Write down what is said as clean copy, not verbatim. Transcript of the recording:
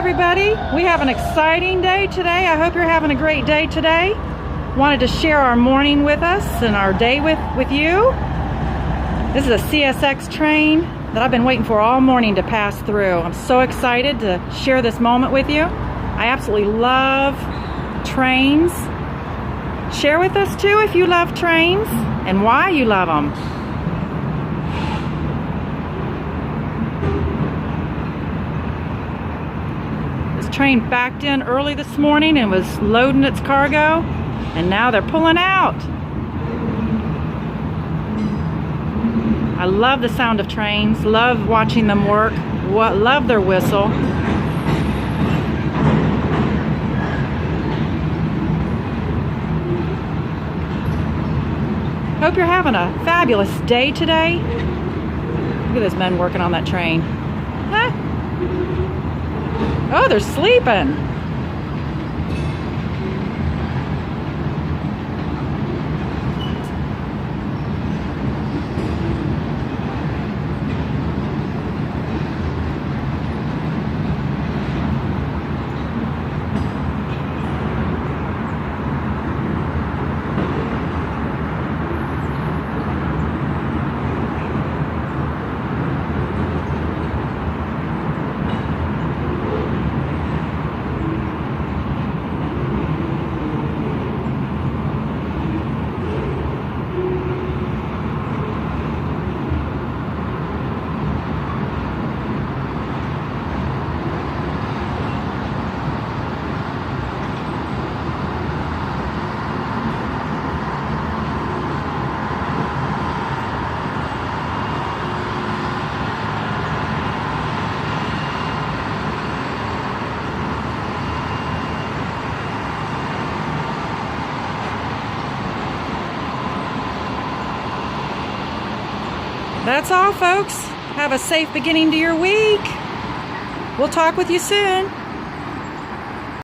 everybody. We have an exciting day today. I hope you're having a great day today. Wanted to share our morning with us and our day with you. This is a CSX train that I've been waiting for all morning to pass through. I'm so excited to share this moment with you. I absolutely love trains. Share with us too if you love trains and why you love them. Train backed in early this morning and was loading its cargo, and now they're pulling out. I love the sound of trains, love watching them work, love their whistle. Hope you're having a fabulous day today. Look at those men working on that train. Huh? Oh, they're sleeping. That's all, folks. Have a safe beginning to your week. We'll talk with you soon.